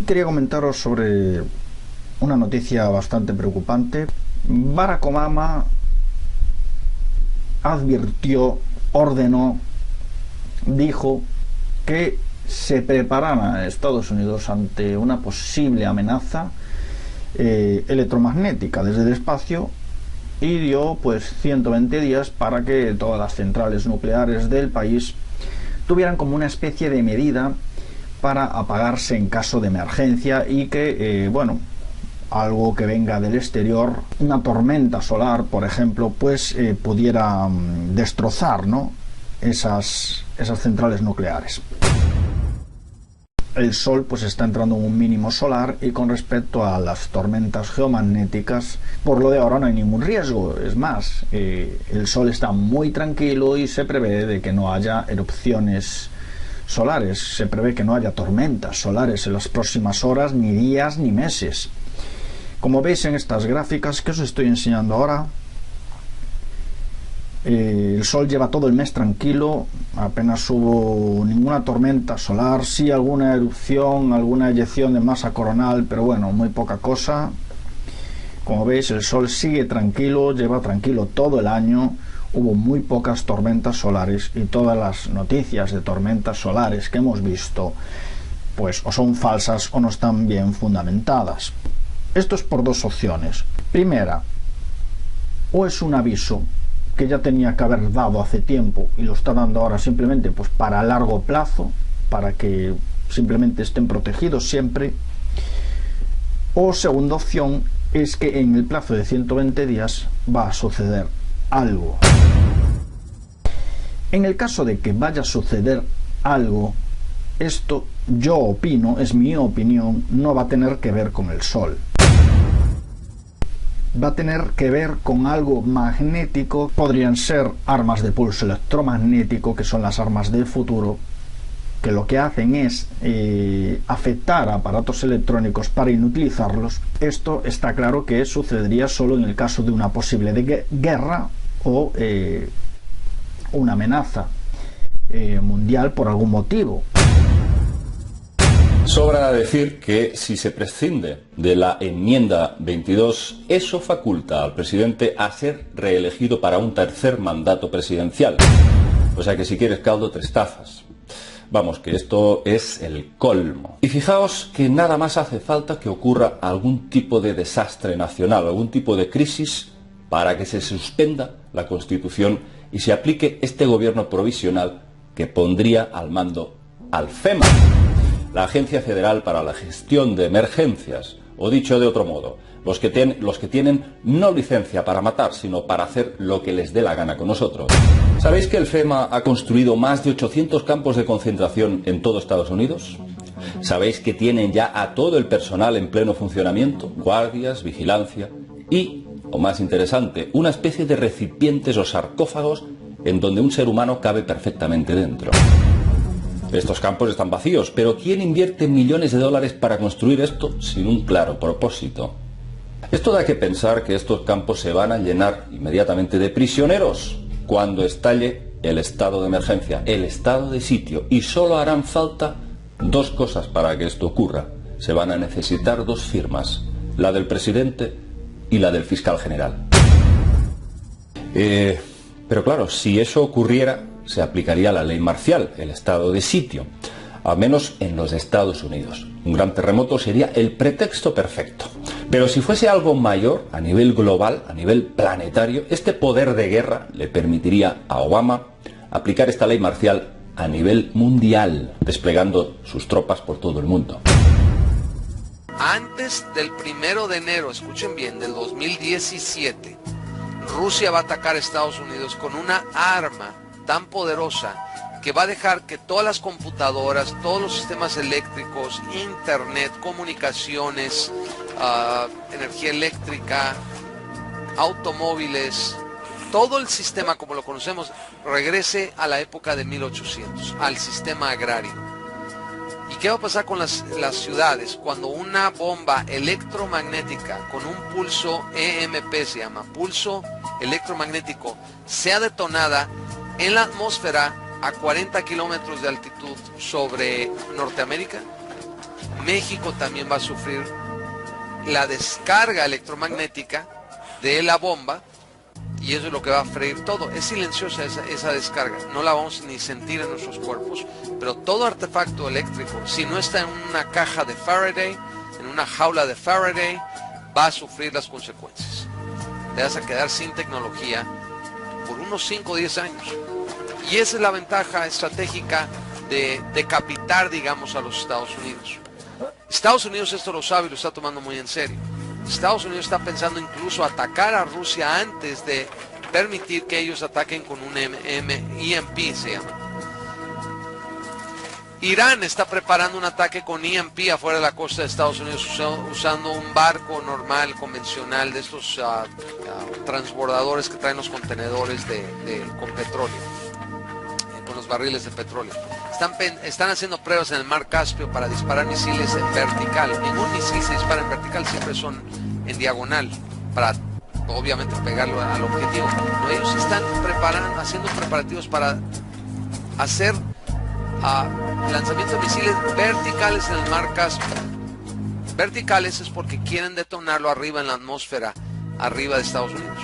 quería comentaros sobre una noticia bastante preocupante. Barack Obama advirtió, ordenó, dijo que se prepararan a Estados Unidos ante una posible amenaza electromagnética desde el espacio, y dio pues 120 días para que todas las centrales nucleares del país tuvieran como una especie de medida para apagarse en caso de emergencia, y que algo que venga del exterior, una tormenta solar por ejemplo, pues pudiera destrozar, ¿no?, esas centrales nucleares. El Sol pues está entrando en un mínimo solar, y con respecto a las tormentas geomagnéticas, por lo de ahora no hay ningún riesgo. Es más, el Sol está muy tranquilo y se prevé de que no haya erupciones solares, se prevé que no haya tormentas solares en las próximas horas, ni días, ni meses. Como veis en estas gráficas que os estoy enseñando ahora, el Sol lleva todo el mes tranquilo, apenas hubo ninguna tormenta solar, sí alguna erupción, alguna eyección de masa coronal, pero bueno, muy poca cosa. Como veis, el Sol sigue tranquilo, lleva tranquilo todo el año, hubo muy pocas tormentas solares, y todas las noticias de tormentas solares que hemos visto pues o son falsas o no están bien fundamentadas. Esto es por dos opciones. Primera, o es un aviso que ya tenía que haber dado hace tiempo y lo está dando ahora simplemente pues para largo plazo, para que simplemente estén protegidos siempre. O segunda opción es que en el plazo de 120 días va a suceder algo. En el caso de que vaya a suceder algo, esto, yo opino, es mi opinión, no va a tener que ver con el Sol. Va a tener que ver con algo magnético. Podrían ser armas de pulso electromagnético, que son las armas del futuro, que lo que hacen es afectar a aparatos electrónicos para inutilizarlos. Esto está claro que sucedería solo en el caso de una posible guerra o una amenaza mundial por algún motivo. Sobra decir que si se prescinde de la enmienda 22, eso faculta al presidente a ser reelegido para un tercer mandato presidencial. O sea que si quieres caldo, tres tazas. Vamos, que esto es el colmo. Y fijaos que nada más hace falta que ocurra algún tipo de desastre nacional, algún tipo de crisis, para que se suspenda la Constitución y se aplique este gobierno provisional que pondría al mando al FEMA, la Agencia Federal para la Gestión de Emergencias, o dicho de otro modo, los que tienen no licencia para matar, sino para hacer lo que les dé la gana con nosotros. ¿Sabéis que el FEMA ha construido más de 800 campos de concentración en todo Estados Unidos? ¿Sabéis que tienen ya a todo el personal en pleno funcionamiento? Guardias, vigilancia y, o más interesante, una especie de recipientes o sarcófagos en donde un ser humano cabe perfectamente dentro. Estos campos están vacíos, pero ¿quién invierte millones de dólares para construir esto sin un claro propósito? Esto da que pensar que estos campos se van a llenar inmediatamente de prisioneros cuando estalle el estado de emergencia, el estado de sitio, y solo harán falta dos cosas para que esto ocurra. Se van a necesitar dos firmas, la del presidente y la del fiscal general. Pero claro, si eso ocurriera, se aplicaría la ley marcial, el estado de sitio, al menos en los Estados Unidos. Un gran terremoto sería el pretexto perfecto. Pero si fuese algo mayor, a nivel global, a nivel planetario, este poder de guerra le permitiría a Obama aplicar esta ley marcial a nivel mundial, desplegando sus tropas por todo el mundo. Antes del 1 de enero, escuchen bien, del 2017, Rusia va a atacar a Estados Unidos con una arma tan poderosa que va a dejar que todas las computadoras, todos los sistemas eléctricos, internet, comunicaciones, energía eléctrica, automóviles, todo el sistema como lo conocemos regrese a la época de 1800, al sistema agrario. ¿Y qué va a pasar con las ciudades cuando una bomba electromagnética con un pulso EMP, se llama pulso electromagnético, sea detonada en la atmósfera a 40 kilómetros de altitud sobre Norteamérica? México también va a sufrir la descarga electromagnética de la bomba, y eso es lo que va a freír todo. Es silenciosa esa descarga, no la vamos ni sentir en nuestros cuerpos, pero todo artefacto eléctrico, si no está en una caja de Faraday, en una jaula de Faraday, va a sufrir las consecuencias. Te vas a quedar sin tecnología por unos 5 o 10 años. Y esa es la ventaja estratégica de decapitar, digamos, a los Estados Unidos. Estados Unidos esto lo sabe y lo está tomando muy en serio. Estados Unidos está pensando incluso atacar a Rusia antes de permitir que ellos ataquen con un EMP, se llama. Irán está preparando un ataque con EMP afuera de la costa de Estados Unidos usando un barco normal, convencional, de estos transbordadores que traen los contenedores con petróleo, con los barriles de petróleo. Están haciendo pruebas en el mar Caspio para disparar misiles en vertical. Ningún misil se dispara en vertical, siempre son en diagonal, para obviamente pegarlo al objetivo. No, ellos están haciendo preparativos para hacer lanzamiento de misiles verticales en el mar Caspio. Verticales es porque quieren detonarlo arriba en la atmósfera, arriba de Estados Unidos.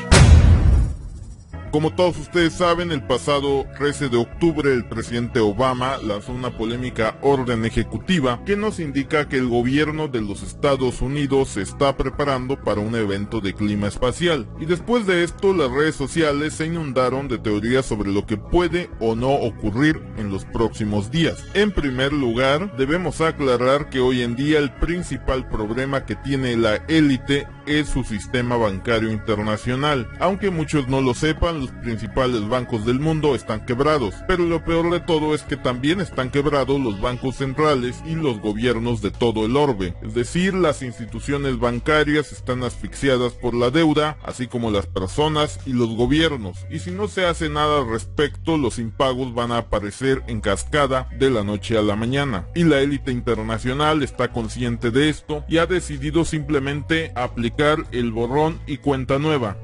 Como todos ustedes saben, el pasado 13 de octubre el presidente Obama lanzó una polémica orden ejecutiva que nos indica que el gobierno de los Estados Unidos se está preparando para un evento de clima espacial. Y después de esto, las redes sociales se inundaron de teorías sobre lo que puede o no ocurrir en los próximos días. En primer lugar, debemos aclarar que hoy en día el principal problema que tiene la élite es su sistema bancario internacional. Aunque muchos no lo sepan, los principales bancos del mundo están quebrados, pero lo peor de todo es que también están quebrados los bancos centrales y los gobiernos de todo el orbe. Es decir, las instituciones bancarias están asfixiadas por la deuda, así como las personas y los gobiernos, y si no se hace nada al respecto, los impagos van a aparecer en cascada de la noche a la mañana. Y la élite internacional está consciente de esto y ha decidido simplemente aplicar el borrón y cuenta nueva.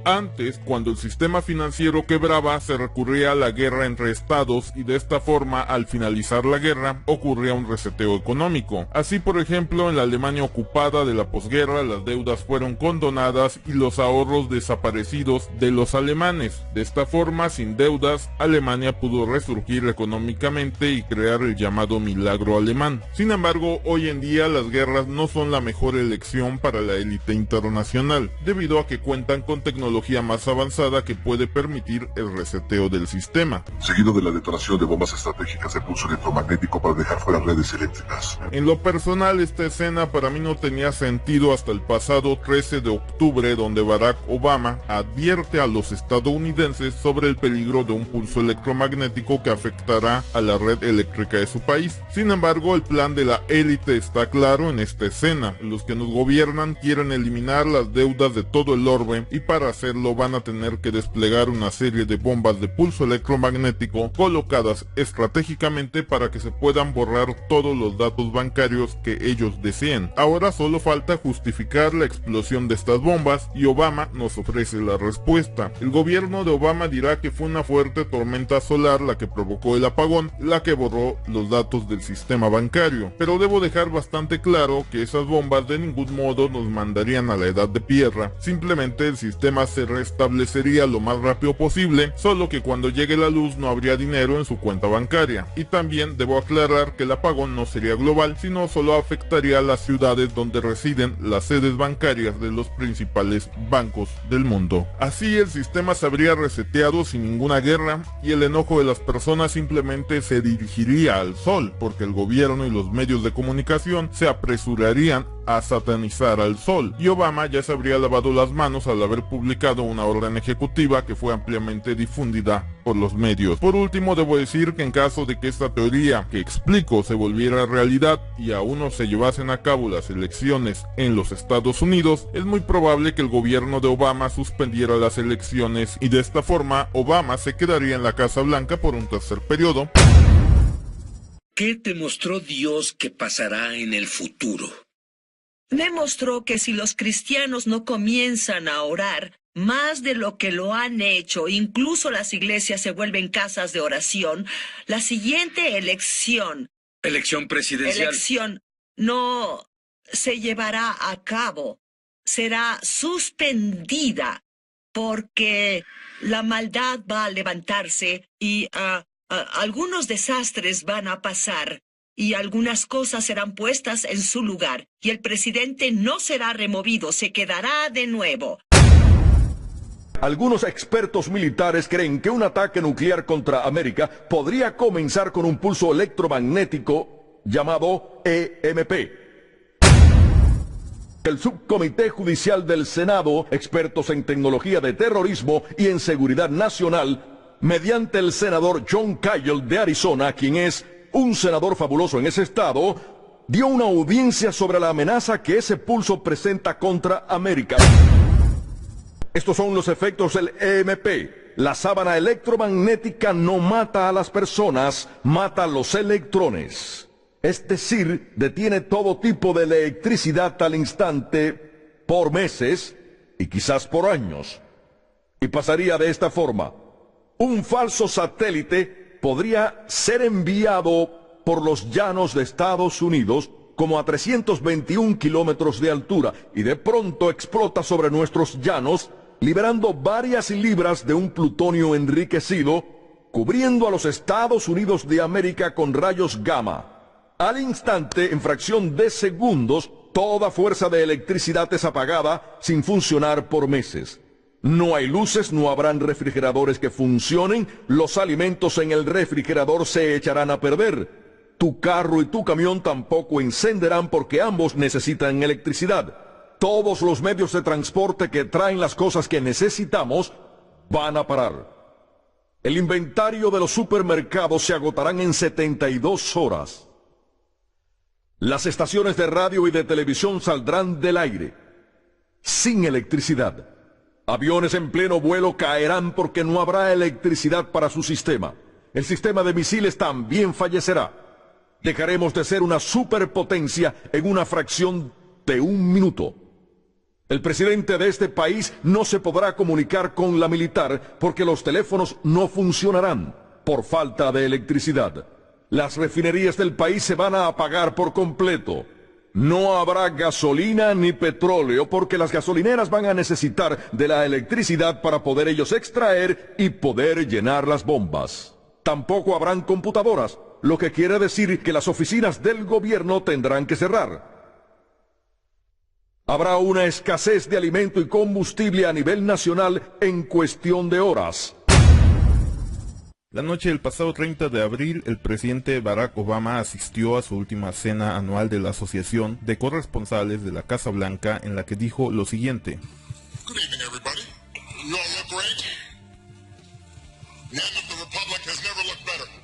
Antes, cuando el sistema financiero quebraba, se recurría a la guerra entre estados y de esta forma, al finalizar la guerra, ocurría un reseteo económico. Así, por ejemplo, en la Alemania ocupada de la posguerra, las deudas fueron condonadas y los ahorros desaparecidos de los alemanes. De esta forma, sin deudas, Alemania pudo resurgir económicamente y crear el llamado milagro alemán. Sin embargo, hoy en día las guerras no son la mejor elección para la élite internacional, debido a que cuentan con tecnología más avanzada que puede permitir el reseteo del sistema. Seguido de la detonación de bombas estratégicas de pulso electromagnético para dejar fuera redes eléctricas. En lo personal, esta escena para mí no tenía sentido hasta el pasado 13 de octubre, donde Barack Obama advierte a los estadounidenses sobre el peligro de un pulso electromagnético que afectará a la red eléctrica de su país. Sin embargo, el plan de la élite está claro en esta escena. Los que nos gobiernan quieren eliminar las deudas de todo el orbe y para hacerlo van a tener que desplegar una serie de bombas de pulso electromagnético colocadas estratégicamente para que se puedan borrar todos los datos bancarios que ellos deseen. Ahora solo falta justificar la explosión de estas bombas y Obama nos ofrece la respuesta. El gobierno de Obama dirá que fue una fuerte tormenta solar la que provocó el apagón, la que borró los datos del sistema bancario. Pero debo dejar bastante claro que esas bombas de ningún modo nos mandarían a la edad de piedra. Simplemente el sistema se restablecería lo más rápido posible, solo que cuando llegue la luz no habría dinero en su cuenta bancaria. Y también debo aclarar que el apagón no sería global, sino solo afectaría a las ciudades donde residen las sedes bancarias de los principales bancos del mundo. Así el sistema se habría reseteado sin ninguna guerra y el enojo de las personas simplemente se dirigiría al sol, porque el gobierno y los medios de comunicación se apresurarían a satanizar al sol, y Obama ya se habría lavado las manos al haber publicado una orden ejecutiva que fue ampliamente difundida por los medios. Por último, debo decir que en caso de que esta teoría que explico se volviera realidad y aún no se llevasen a cabo las elecciones en los Estados Unidos, es muy probable que el gobierno de Obama suspendiera las elecciones y de esta forma Obama se quedaría en la Casa Blanca por un tercer periodo. ¿Qué te mostró Dios que pasará en el futuro? Me mostró que si los cristianos no comienzan a orar más de lo que lo han hecho, incluso las iglesias se vuelven casas de oración, la siguiente elección Elección presidencial. Elección no se llevará a cabo. Será suspendida porque la maldad va a levantarse y algunos desastres van a pasar y algunas cosas serán puestas en su lugar y el presidente no será removido, se quedará de nuevo. Algunos expertos militares creen que un ataque nuclear contra América podría comenzar con un pulso electromagnético llamado EMP. El Subcomité Judicial del Senado, expertos en tecnología de terrorismo y en seguridad nacional, mediante el senador John Kyle de Arizona, quien es un senador fabuloso en ese estado, dio una audiencia sobre la amenaza que ese pulso presenta contra América. Estos son los efectos del EMP. La sábana electromagnética no mata a las personas, mata a los electrones. Es decir, detiene todo tipo de electricidad al instante por meses y quizás por años. Y pasaría de esta forma. Un falso satélite podría ser enviado por los llanos de Estados Unidos como a 321 kilómetros de altura y de pronto explota sobre nuestros llanos, liberando varias libras de un plutonio enriquecido, cubriendo a los Estados Unidos de América con rayos gamma. Al instante, en fracción de segundos, toda fuerza de electricidad es apagada sin funcionar por meses. No hay luces, no habrán refrigeradores que funcionen, los alimentos en el refrigerador se echarán a perder. Tu carro y tu camión tampoco encenderán porque ambos necesitan electricidad. Todos los medios de transporte que traen las cosas que necesitamos van a parar. El inventario de los supermercados se agotarán en 72 horas. Las estaciones de radio y de televisión saldrán del aire, sin electricidad. Aviones en pleno vuelo caerán porque no habrá electricidad para su sistema. El sistema de misiles también fallecerá. Dejaremos de ser una superpotencia en una fracción de un minuto. El presidente de este país no se podrá comunicar con la militar porque los teléfonos no funcionarán por falta de electricidad. Las refinerías del país se van a apagar por completo. No habrá gasolina ni petróleo porque las gasolineras van a necesitar de la electricidad para poder ellos extraer y poder llenar las bombas. Tampoco habrán computadoras, lo que quiere decir que las oficinas del gobierno tendrán que cerrar. Habrá una escasez de alimento y combustible a nivel nacional en cuestión de horas. La noche del pasado 30 de abril, el presidente Barack Obama asistió a su última cena anual de la Asociación de Corresponsales de la Casa Blanca, en la que dijo lo siguiente. Good evening, everybody. You all look great. Land of the Republic has never looked better.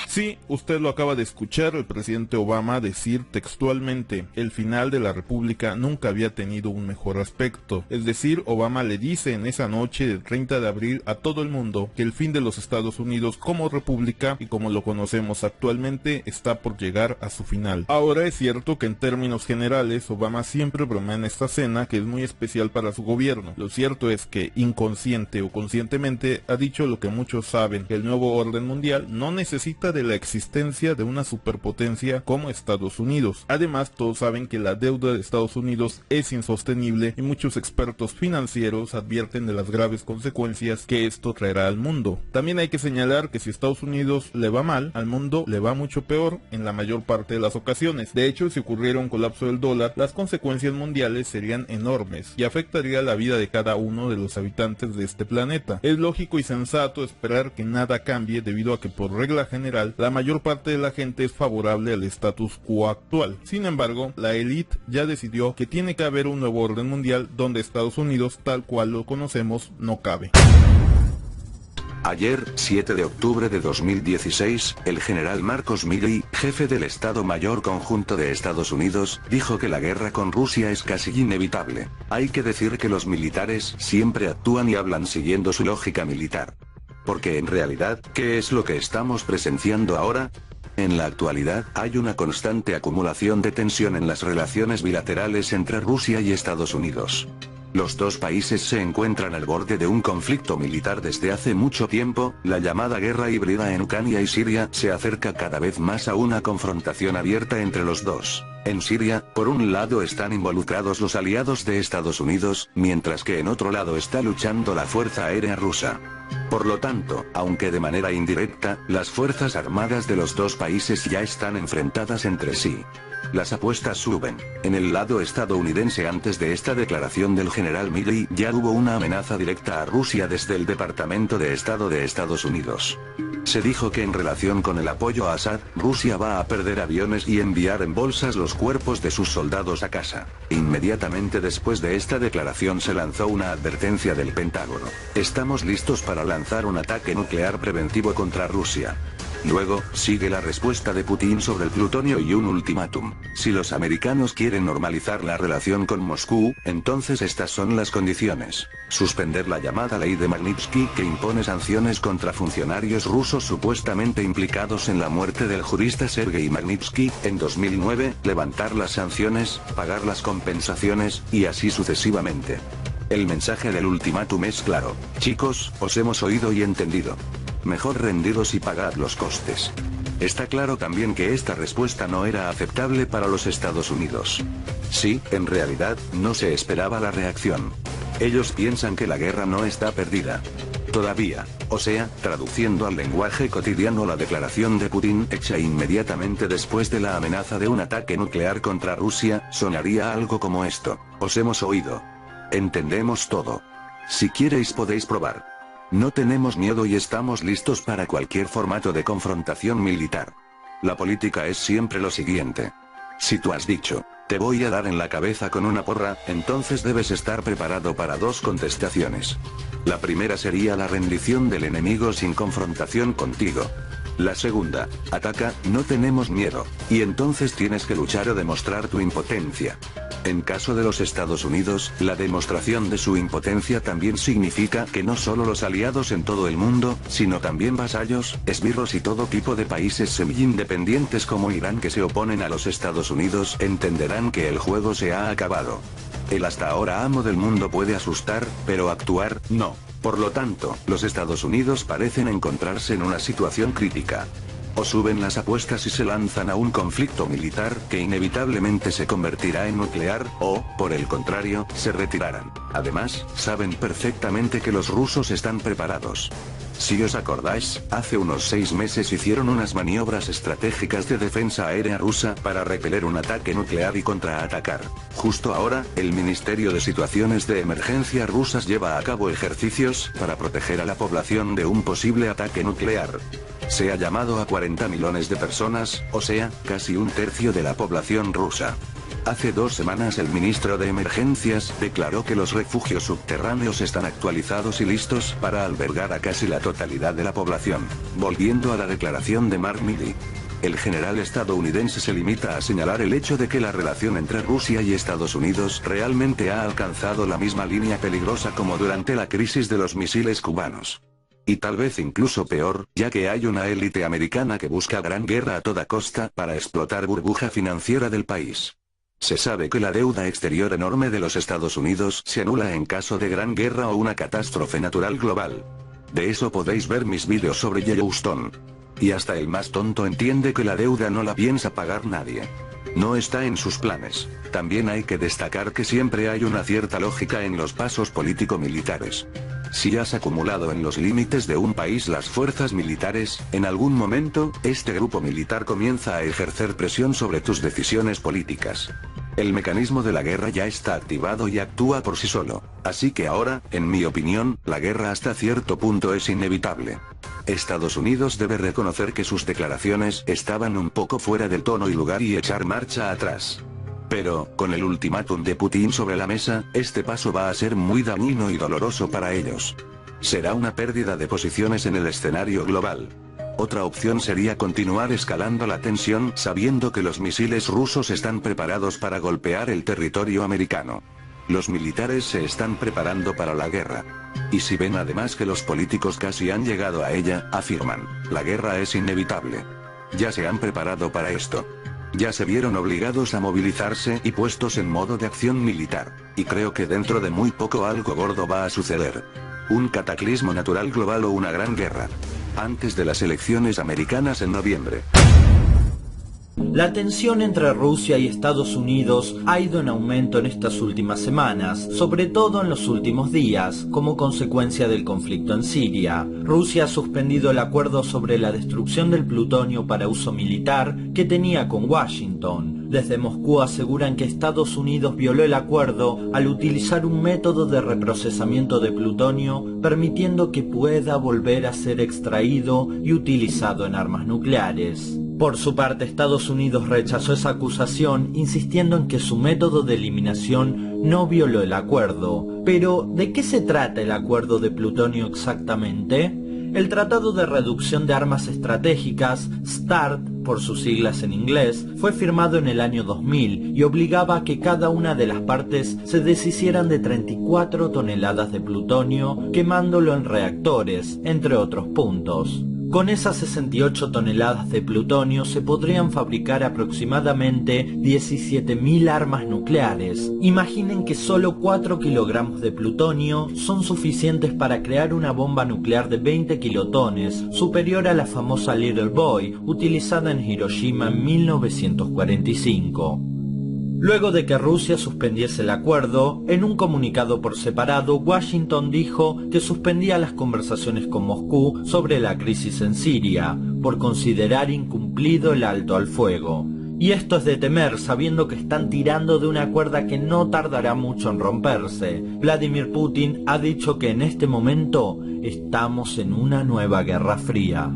Sí, usted lo acaba de escuchar, el presidente Obama decir textualmente, el final de la República nunca había tenido un mejor aspecto. Es decir, Obama le dice en esa noche del 30 de abril a todo el mundo que el fin de los Estados Unidos como república y como lo conocemos actualmente está por llegar a su final. Ahora es cierto que en términos generales Obama siempre bromea en esta cena que es muy especial para su gobierno. Lo cierto es que inconsciente o conscientemente ha dicho lo que muchos saben, que el nuevo orden mundial no necesita de la existencia de una superpotencia como Estados Unidos. Además, todos saben que la deuda de Estados Unidos es insostenible y muchos expertos financieros advierten de las graves consecuencias que esto traerá al mundo. También hay que señalar que si Estados Unidos le va mal, al mundo le va mucho peor en la mayor parte de las ocasiones. De hecho, si ocurriera un colapso del dólar, las consecuencias mundiales serían enormes y afectaría la vida de cada uno de los habitantes de este planeta. Es lógico y sensato esperar que nada cambie debido a que por regla general la mayor parte de la gente es favorable al status quo actual. Sin embargo, la élite ya decidió que tiene que haber un nuevo orden mundial donde Estados Unidos, tal cual lo conocemos, no cabe. Ayer, 7 de octubre de 2016, el general Marcos Milley, jefe del Estado Mayor Conjunto de Estados Unidos, dijo que la guerra con Rusia es casi inevitable. Hay que decir que los militares siempre actúan y hablan siguiendo su lógica militar. Porque en realidad, ¿qué es lo que estamos presenciando ahora? En la actualidad, hay una constante acumulación de tensión en las relaciones bilaterales entre Rusia y Estados Unidos. Los dos países se encuentran al borde de un conflicto militar desde hace mucho tiempo. La llamada guerra híbrida en Ucrania y Siria se acerca cada vez más a una confrontación abierta entre los dos. En Siria, por un lado están involucrados los aliados de Estados Unidos, mientras que en otro lado está luchando la Fuerza Aérea Rusa. Por lo tanto, aunque de manera indirecta, las fuerzas armadas de los dos países ya están enfrentadas entre sí. Las apuestas suben. En el lado estadounidense, antes de esta declaración del general Milley, ya hubo una amenaza directa a Rusia desde el Departamento de Estado de Estados Unidos. Se dijo que en relación con el apoyo a Assad, Rusia va a perder aviones y enviar en bolsas los cuerpos de sus soldados a casa. Inmediatamente después de esta declaración se lanzó una advertencia del Pentágono. Estamos listos para lanzar un ataque nuclear preventivo contra Rusia. Luego, sigue la respuesta de Putin sobre el plutonio y un ultimátum. Si los americanos quieren normalizar la relación con Moscú, entonces estas son las condiciones. Suspender la llamada ley de Magnitsky, que impone sanciones contra funcionarios rusos supuestamente implicados en la muerte del jurista Sergei Magnitsky en 2009, levantar las sanciones, pagar las compensaciones, y así sucesivamente. El mensaje del ultimátum es claro: chicos, os hemos oído y entendido. Mejor rendiros y pagad los costes. Está claro también que esta respuesta no era aceptable para los Estados Unidos. Sí, en realidad, no se esperaba la reacción. Ellos piensan que la guerra no está perdida. Todavía. O sea, traduciendo al lenguaje cotidiano, la declaración de Putin, hecha inmediatamente después de la amenaza de un ataque nuclear contra Rusia, sonaría algo como esto: os hemos oído. Entendemos todo. Si queréis podéis probar. No tenemos miedo y estamos listos para cualquier formato de confrontación militar. La política es siempre lo siguiente. Si tú has dicho, te voy a dar en la cabeza con una porra, entonces debes estar preparado para dos contestaciones. La primera sería la rendición del enemigo sin confrontación contigo. La segunda, ataca, no tenemos miedo, y entonces tienes que luchar o demostrar tu impotencia. En caso de los Estados Unidos, la demostración de su impotencia también significa que no solo los aliados en todo el mundo, sino también vasallos, esbirros y todo tipo de países semi-independientes como Irán que se oponen a los Estados Unidos entenderán que el juego se ha acabado. El hasta ahora amo del mundo puede asustar, pero actuar, no. Por lo tanto, los Estados Unidos parecen encontrarse en una situación crítica. O suben las apuestas y se lanzan a un conflicto militar que inevitablemente se convertirá en nuclear, o, por el contrario, se retirarán. Además, saben perfectamente que los rusos están preparados. Si os acordáis, hace unos 6 meses hicieron unas maniobras estratégicas de defensa aérea rusa para repeler un ataque nuclear y contraatacar. Justo ahora, el Ministerio de Situaciones de Emergencia rusas lleva a cabo ejercicios para proteger a la población de un posible ataque nuclear. Se ha llamado a 40 millones de personas, o sea, casi un tercio de la población rusa. Hace 2 semanas el ministro de Emergencias declaró que los refugios subterráneos están actualizados y listos para albergar a casi la totalidad de la población. Volviendo a la declaración de Mark Milley, el general estadounidense se limita a señalar el hecho de que la relación entre Rusia y Estados Unidos realmente ha alcanzado la misma línea peligrosa como durante la crisis de los misiles cubanos. Y tal vez incluso peor, ya que hay una élite americana que busca gran guerra a toda costa para explotar burbuja financiera del país. Se sabe que la deuda exterior enorme de los Estados Unidos se anula en caso de gran guerra o una catástrofe natural global. De eso podéis ver mis vídeos sobre Yellowstone. Y hasta el más tonto entiende que la deuda no la piensa pagar nadie. No está en sus planes. También hay que destacar que siempre hay una cierta lógica en los pasos político-militares. Si has acumulado en los límites de un país las fuerzas militares, en algún momento, este grupo militar comienza a ejercer presión sobre tus decisiones políticas. El mecanismo de la guerra ya está activado y actúa por sí solo. Así que ahora, en mi opinión, la guerra hasta cierto punto es inevitable. Estados Unidos debe reconocer que sus declaraciones estaban un poco fuera del tono y lugar y echar marcha atrás. Pero, con el ultimátum de Putin sobre la mesa, este paso va a ser muy dañino y doloroso para ellos. Será una pérdida de posiciones en el escenario global. Otra opción sería continuar escalando la tensión sabiendo que los misiles rusos están preparados para golpear el territorio americano. Los militares se están preparando para la guerra. Y si ven además que los políticos casi han llegado a ella, afirman, la guerra es inevitable. Ya se han preparado para esto. ya se vieron obligados a movilizarse y puestos en modo de acción militar. Y creo que dentro de muy poco algo gordo va a suceder. Un cataclismo natural global o una gran guerra. Antes de las elecciones americanas en noviembre. La tensión entre Rusia y Estados Unidos ha ido en aumento en estas últimas semanas, sobre todo en los últimos días, como consecuencia del conflicto en Siria. Rusia ha suspendido el acuerdo sobre la destrucción del plutonio para uso militar que tenía con Washington. Desde Moscú aseguran que Estados Unidos violó el acuerdo al utilizar un método de reprocesamiento de plutonio, permitiendo que pueda volver a ser extraído y utilizado en armas nucleares. Por su parte, Estados Unidos rechazó esa acusación, insistiendo en que su método de eliminación no violó el acuerdo. Pero, ¿de qué se trata el acuerdo de plutonio exactamente? El Tratado de Reducción de Armas Estratégicas, START, por sus siglas en inglés, fue firmado en el año 2000 y obligaba a que cada una de las partes se deshicieran de 34 toneladas de plutonio, quemándolo en reactores, entre otros puntos. Con esas 68 toneladas de plutonio se podrían fabricar aproximadamente 17.000 armas nucleares. Imaginen que solo 4 kilogramos de plutonio son suficientes para crear una bomba nuclear de 20 kilotones, superior a la famosa Little Boy, utilizada en Hiroshima en 1945. Luego de que Rusia suspendiese el acuerdo, en un comunicado por separado, Washington dijo que suspendía las conversaciones con Moscú sobre la crisis en Siria, por considerar incumplido el alto al fuego. Y esto es de temer, sabiendo que están tirando de una cuerda que no tardará mucho en romperse. Vladimir Putin ha dicho que en este momento estamos en una nueva guerra fría.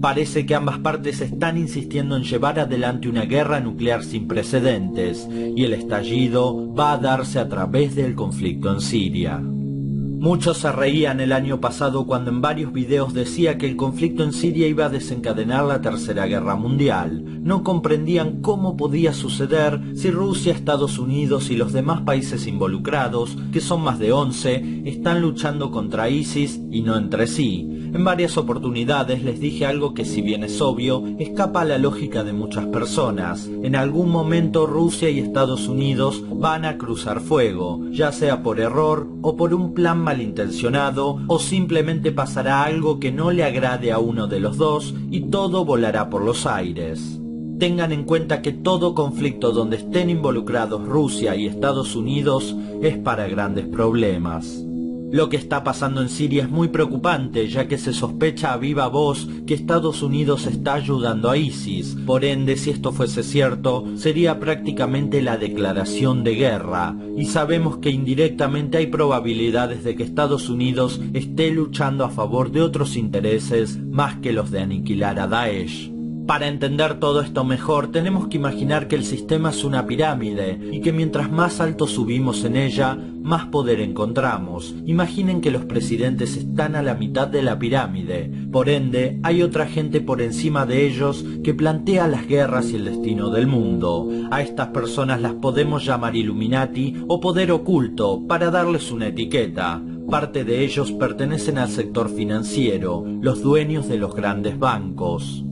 Parece que ambas partes están insistiendo en llevar adelante una guerra nuclear sin precedentes, y el estallido va a darse a través del conflicto en Siria. Muchos se reían el año pasado cuando en varios videos decía que el conflicto en Siria iba a desencadenar la Tercera Guerra Mundial. No comprendían cómo podía suceder si Rusia, Estados Unidos y los demás países involucrados, que son más de 11, están luchando contra ISIS y no entre sí. En varias oportunidades les dije algo que, si bien es obvio, escapa a la lógica de muchas personas. En algún momento Rusia y Estados Unidos van a cruzar fuego, ya sea por error o por un plan malintencionado, o simplemente pasará algo que no le agrade a uno de los dos y todo volará por los aires. Tengan en cuenta que todo conflicto donde estén involucrados Rusia y Estados Unidos es para grandes problemas. Lo que está pasando en Siria es muy preocupante, ya que se sospecha a viva voz que Estados Unidos está ayudando a ISIS. Por ende, si esto fuese cierto, sería prácticamente la declaración de guerra. Y sabemos que indirectamente hay probabilidades de que Estados Unidos esté luchando a favor de otros intereses más que los de aniquilar a Daesh. Para entender todo esto mejor, tenemos que imaginar que el sistema es una pirámide y que mientras más alto subimos en ella, más poder encontramos. Imaginen que los presidentes están a la mitad de la pirámide. Por ende, hay otra gente por encima de ellos que plantea las guerras y el destino del mundo. A estas personas las podemos llamar Illuminati o poder oculto, para darles una etiqueta. Parte de ellos pertenecen al sector financiero, los dueños de los grandes bancos.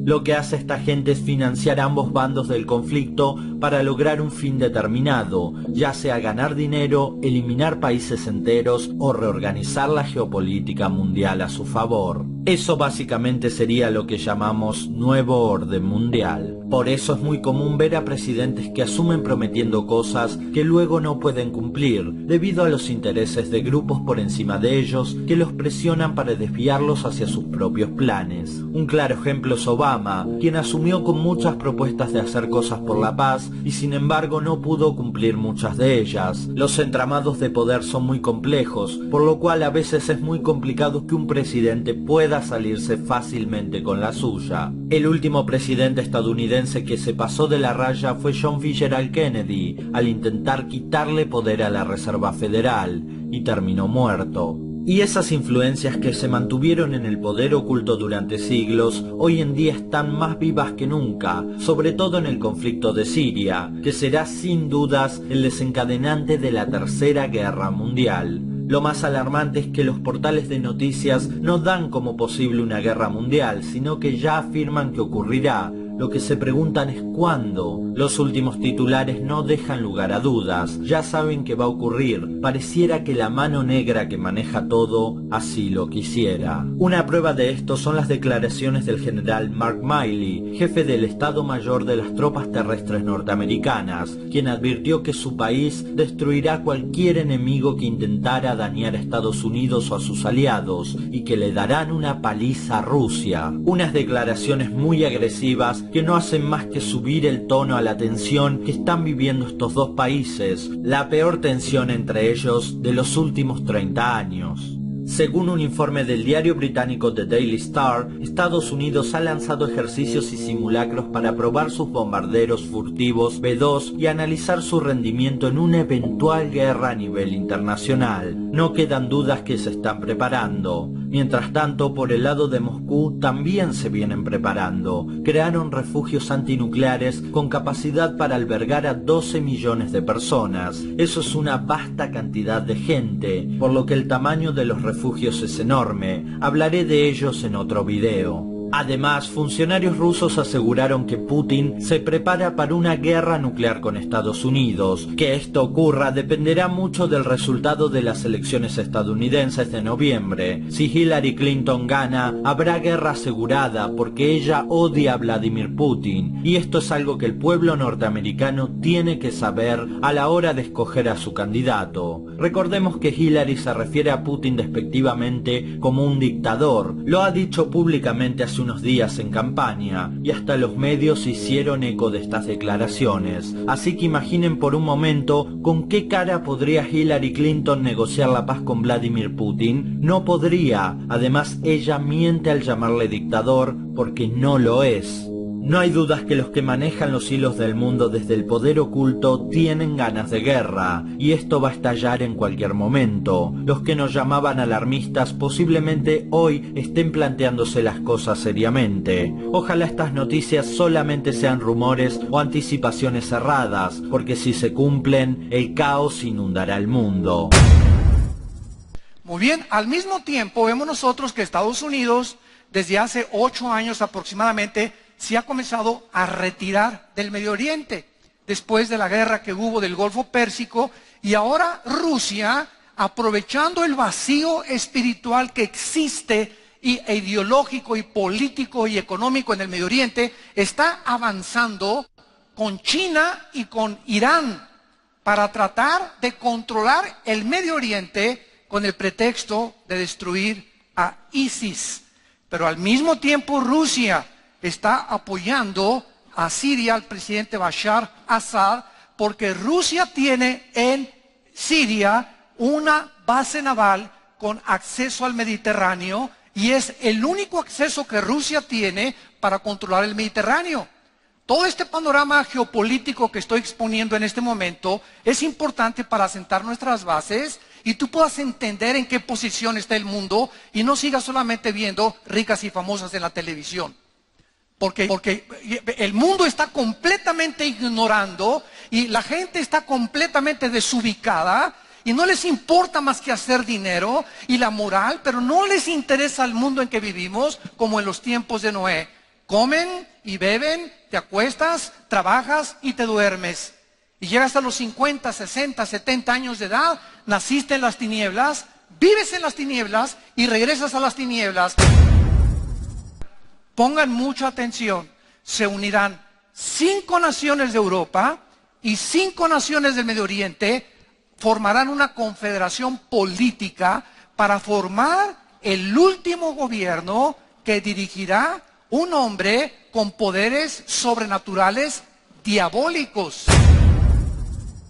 Lo que hace esta gente es financiar ambos bandos del conflicto para lograr un fin determinado, ya sea ganar dinero, eliminar países enteros o reorganizar la geopolítica mundial a su favor. Eso básicamente sería lo que llamamos nuevo orden mundial. Por eso es muy común ver a presidentes que asumen prometiendo cosas que luego no pueden cumplir, debido a los intereses de grupos por encima de ellos que los presionan para desviarlos hacia sus propios planes. Un claro ejemplo es Obama, quien asumió con muchas propuestas de hacer cosas por la paz y sin embargo no pudo cumplir muchas de ellas. Los entramados de poder son muy complejos, por lo cual a veces es muy complicado que un presidente pueda salirse fácilmente con la suya. El último presidente estadounidense que se pasó de la raya fue John Fitzgerald Kennedy, al intentar quitarle poder a la Reserva Federal, y terminó muerto. Y esas influencias que se mantuvieron en el poder oculto durante siglos, hoy en día están más vivas que nunca, sobre todo en el conflicto de Siria, que será sin dudas el desencadenante de la Tercera Guerra Mundial. Lo más alarmante es que los portales de noticias no dan como posible una guerra mundial, sino que ya afirman que ocurrirá, Lo que se preguntan es ¿cuándo? Los últimos titulares no dejan lugar a dudas. Ya saben que va a ocurrir. Pareciera que la mano negra que maneja todo así lo quisiera. Una prueba de esto son las declaraciones del general Mark Milley, jefe del Estado Mayor de las tropas terrestres norteamericanas, quien advirtió que su país destruirá cualquier enemigo que intentara dañar a Estados Unidos o a sus aliados y que le darán una paliza a Rusia. Unas declaraciones muy agresivas que no hacen más que subir el tono a la tensión que están viviendo estos dos países, la peor tensión entre ellos de los últimos 30 años. Según un informe del diario británico The Daily Star, Estados Unidos ha lanzado ejercicios y simulacros para probar sus bombarderos furtivos B-2 y analizar su rendimiento en una eventual guerra a nivel internacional. No quedan dudas que se están preparando. Mientras tanto, por el lado de Moscú también se vienen preparando. Crearon refugios antinucleares con capacidad para albergar a 12 millones de personas. Eso es una vasta cantidad de gente, por lo que el tamaño de los refugios es enorme. Hablaré de ellos en otro video. Además, funcionarios rusos aseguraron que Putin se prepara para una guerra nuclear con Estados Unidos. Que esto ocurra dependerá mucho del resultado de las elecciones estadounidenses de noviembre. Si Hillary Clinton gana, habrá guerra asegurada porque ella odia a Vladimir Putin. Y esto es algo que el pueblo norteamericano tiene que saber a la hora de escoger a su candidato. Recordemos que Hillary se refiere a Putin despectivamente como un dictador. Lo ha dicho públicamente hace unos días en campaña, y hasta los medios hicieron eco de estas declaraciones. Así que imaginen por un momento con qué cara podría Hillary Clinton negociar la paz con Vladimir Putin. No podría. Además, ella miente al llamarle dictador porque no lo es. No hay dudas que los que manejan los hilos del mundo desde el poder oculto tienen ganas de guerra, y esto va a estallar en cualquier momento. Los que nos llamaban alarmistas posiblemente hoy estén planteándose las cosas seriamente. Ojalá estas noticias solamente sean rumores o anticipaciones cerradas, porque si se cumplen, el caos inundará el mundo. Muy bien, al mismo tiempo vemos nosotros que Estados Unidos, desde hace 8 años aproximadamente, se ha comenzado a retirar del Medio Oriente, después de la guerra que hubo del Golfo Pérsico, y ahora Rusia, aprovechando el vacío espiritual que existe, e ideológico, y político, y económico en el Medio Oriente, está avanzando con China y con Irán, para tratar de controlar el Medio Oriente con el pretexto de destruir a ISIS. Pero al mismo tiempo Rusia está apoyando a Siria, al presidente Bashar Assad, porque Rusia tiene en Siria una base naval con acceso al Mediterráneo, y es el único acceso que Rusia tiene para controlar el Mediterráneo. Todo este panorama geopolítico que estoy exponiendo en este momento es importante para asentar nuestras bases y tú puedas entender en qué posición está el mundo y no sigas solamente viendo ricas y famosas en la televisión. Porque el mundo está completamente ignorando y la gente está completamente desubicada y no les importa más que hacer dinero y la moral, pero no les interesa el mundo en que vivimos como en los tiempos de Noé. Comen y beben, te acuestas, trabajas y te duermes. Y llegas a los 50, 60, 70 años de edad, naciste en las tinieblas, vives en las tinieblas y regresas a las tinieblas. Pongan mucha atención, se unirán 5 naciones de Europa y 5 naciones del Medio Oriente, formarán una confederación política para formar el último gobierno que dirigirá un hombre con poderes sobrenaturales diabólicos.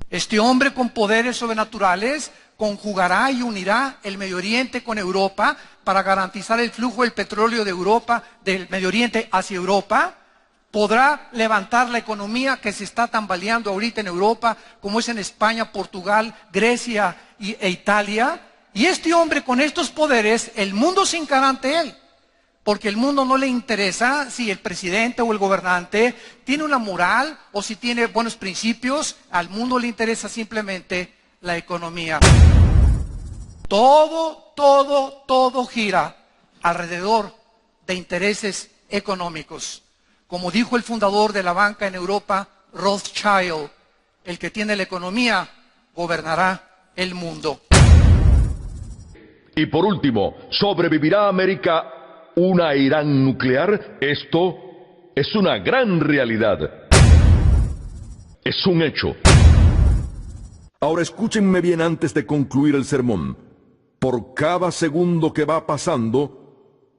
Este hombre con poderes sobrenaturales conjugará y unirá el Medio Oriente con Europa para garantizar el flujo del petróleo de Europa, del Medio Oriente hacia Europa. Podrá levantar la economía que se está tambaleando ahorita en Europa, como es en España, Portugal, Grecia e Italia. Y este hombre con estos poderes, el mundo se hincará ante él. Porque el mundo no le interesa si el presidente o el gobernante tiene una moral o si tiene buenos principios. Al mundo le interesa simplemente la economía. Todo gira alrededor de intereses económicos. Como dijo el fundador de la banca en Europa, Rothschild, el que tiene la economía gobernará el mundo. Y por último, ¿sobrevivirá América una Irán nuclear? Esto es una gran realidad. Es un hecho. Ahora escúchenme bien antes de concluir el sermón. Por cada segundo que va pasando,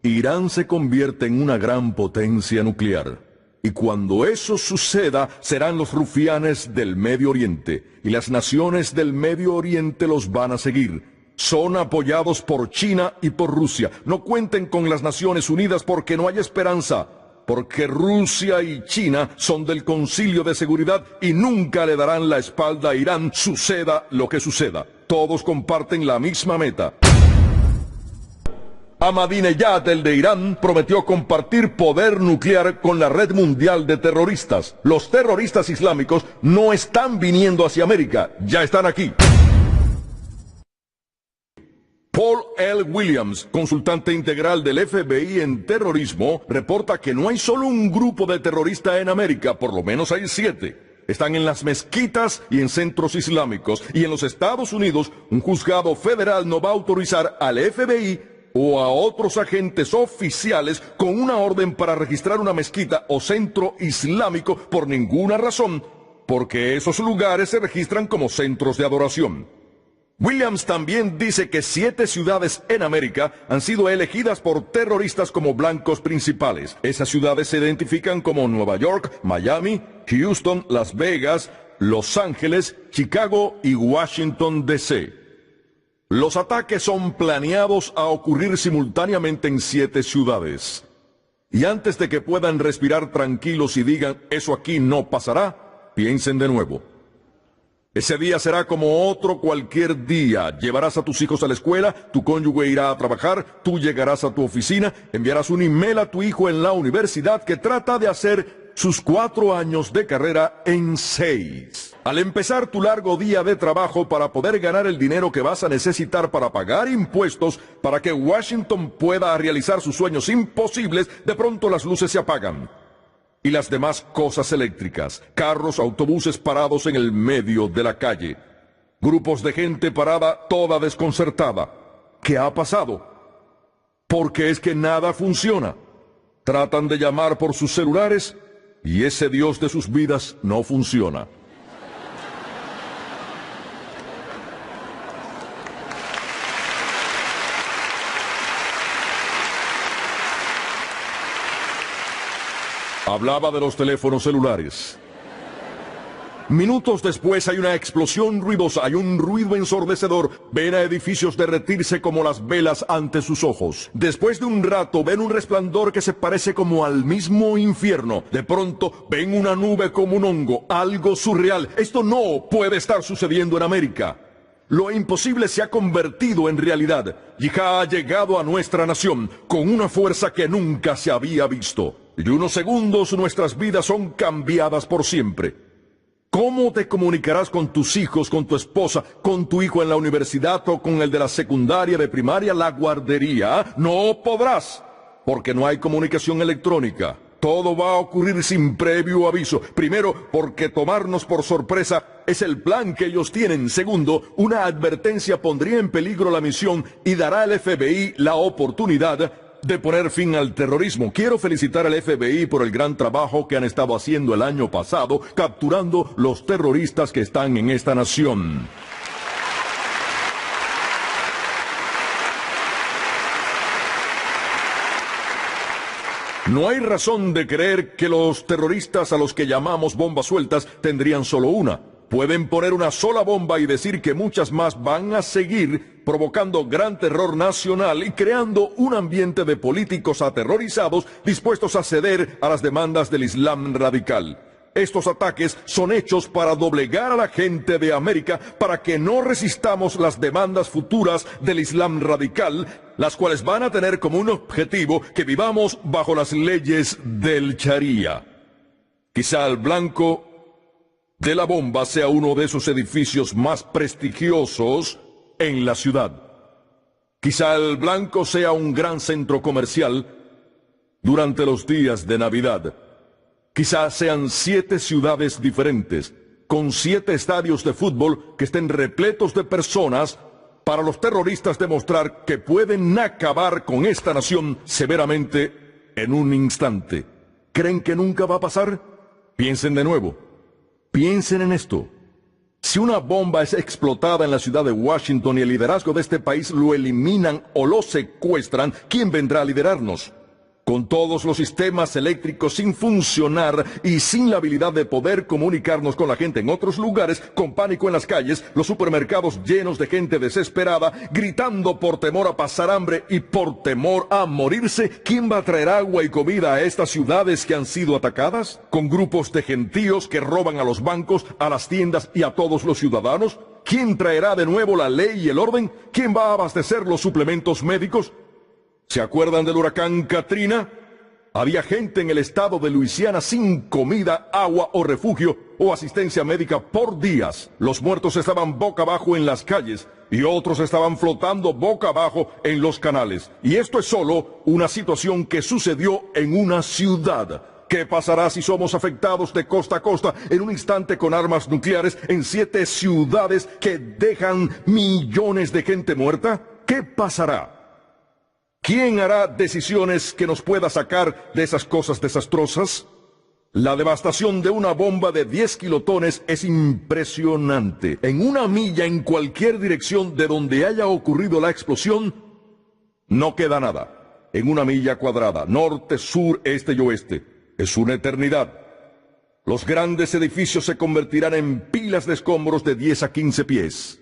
Irán se convierte en una gran potencia nuclear. Y cuando eso suceda, serán los rufianes del Medio Oriente. Y las naciones del Medio Oriente los van a seguir. Son apoyados por China y por Rusia. No cuenten con las Naciones Unidas porque no hay esperanza. Porque Rusia y China son del Concilio de Seguridad y nunca le darán la espalda a Irán, suceda lo que suceda. Todos comparten la misma meta. Ahmadinejad, el de Irán, prometió compartir poder nuclear con la red mundial de terroristas. Los terroristas islámicos no están viniendo hacia América, ya están aquí. Paul L. Williams, consultante integral del FBI en terrorismo, reporta que no hay solo un grupo de terroristas en América, por lo menos hay 7. Están en las mezquitas y en centros islámicos. Y en los Estados Unidos, un juzgado federal no va a autorizar al FBI o a otros agentes oficiales con una orden para registrar una mezquita o centro islámico por ninguna razón, porque esos lugares se registran como centros de adoración. Williams también dice que 7 ciudades en América han sido elegidas por terroristas como blancos principales. Esas ciudades se identifican como Nueva York, Miami, Houston, Las Vegas, Los Ángeles, Chicago y Washington, D.C. Los ataques son planeados a ocurrir simultáneamente en 7 ciudades. Y antes de que puedan respirar tranquilos y digan, eso aquí no pasará, piensen de nuevo. Ese día será como otro cualquier día. Llevarás a tus hijos a la escuela, tu cónyuge irá a trabajar, tú llegarás a tu oficina, enviarás un email a tu hijo en la universidad que trata de hacer sus 4 años de carrera en 6. Al empezar tu largo día de trabajo para poder ganar el dinero que vas a necesitar para pagar impuestos para que Washington pueda realizar sus sueños imposibles, de pronto las luces se apagan. Y las demás cosas eléctricas, carros, autobuses parados en el medio de la calle, grupos de gente parada toda desconcertada. ¿Qué ha pasado? Porque es que nada funciona. Tratan de llamar por sus celulares y ese Dios de sus vidas no funciona. Hablaba de los teléfonos celulares. Minutos después hay una explosión ruidosa, hay un ruido ensordecedor. Ven a edificios derretirse como las velas ante sus ojos. Después de un rato ven un resplandor que se parece como al mismo infierno. De pronto ven una nube como un hongo, algo surreal. Esto no puede estar sucediendo en América. Lo imposible se ha convertido en realidad. Yihad ha llegado a nuestra nación con una fuerza que nunca se había visto. Y unos segundos nuestras vidas son cambiadas por siempre. ¿Cómo te comunicarás con tus hijos, con tu esposa, con tu hijo en la universidad o con el de la secundaria, de primaria, la guardería? No podrás, porque no hay comunicación electrónica. Todo va a ocurrir sin previo aviso. Primero, porque tomarnos por sorpresa es el plan que ellos tienen. Segundo, una advertencia pondría en peligro la misión y dará al FBI la oportunidad de poner fin al terrorismo. Quiero felicitar al FBI por el gran trabajo que han estado haciendo el año pasado, capturando los terroristas que están en esta nación. No hay razón de creer que los terroristas a los que llamamos bombas sueltas tendrían solo una. Pueden poner una sola bomba y decir que muchas más van a seguir, provocando gran terror nacional y creando un ambiente de políticos aterrorizados dispuestos a ceder a las demandas del Islam radical. Estos ataques son hechos para doblegar a la gente de América para que no resistamos las demandas futuras del Islam radical, las cuales van a tener como un objetivo que vivamos bajo las leyes del Sharia. Quizá el blanco de la bomba sea uno de esos edificios más prestigiosos en la ciudad. Quizá el blanco sea un gran centro comercial durante los días de Navidad. Quizás sean 7 ciudades diferentes, con 7 estadios de fútbol que estén repletos de personas, para los terroristas demostrar que pueden acabar con esta nación severamente en un instante. ¿Creen que nunca va a pasar? Piensen de nuevo. Piensen en esto. Si una bomba es explotada en la ciudad de Washington y el liderazgo de este país lo eliminan o lo secuestran, ¿quién vendrá a liderarnos? Con todos los sistemas eléctricos sin funcionar y sin la habilidad de poder comunicarnos con la gente en otros lugares, con pánico en las calles, los supermercados llenos de gente desesperada, gritando por temor a pasar hambre y por temor a morirse, ¿quién va a traer agua y comida a estas ciudades que han sido atacadas? ¿Con grupos de gentíos que roban a los bancos, a las tiendas y a todos los ciudadanos? ¿Quién traerá de nuevo la ley y el orden? ¿Quién va a abastecer los suplementos médicos? ¿Se acuerdan del huracán Katrina? Había gente en el estado de Luisiana sin comida, agua o refugio o asistencia médica por días. Los muertos estaban boca abajo en las calles y otros estaban flotando boca abajo en los canales. Y esto es solo una situación que sucedió en una ciudad. ¿Qué pasará si somos afectados de costa a costa en un instante con armas nucleares en 7 ciudades que dejan millones de gente muerta? ¿Qué pasará? ¿Quién hará decisiones que nos pueda sacar de esas cosas desastrosas? La devastación de una bomba de 10 kilotones es impresionante. En una milla en cualquier dirección de donde haya ocurrido la explosión, no queda nada. En una milla cuadrada, norte, sur, este y oeste. Es una eternidad. Los grandes edificios se convertirán en pilas de escombros de 10 a 15 pies.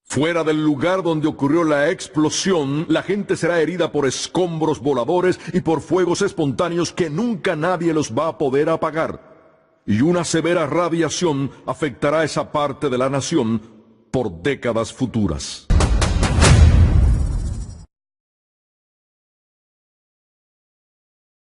Fuera del lugar donde ocurrió la explosión, la gente será herida por escombros voladores y por fuegos espontáneos que nunca nadie los va a poder apagar. Y una severa radiación afectará esa parte de la nación por décadas futuras.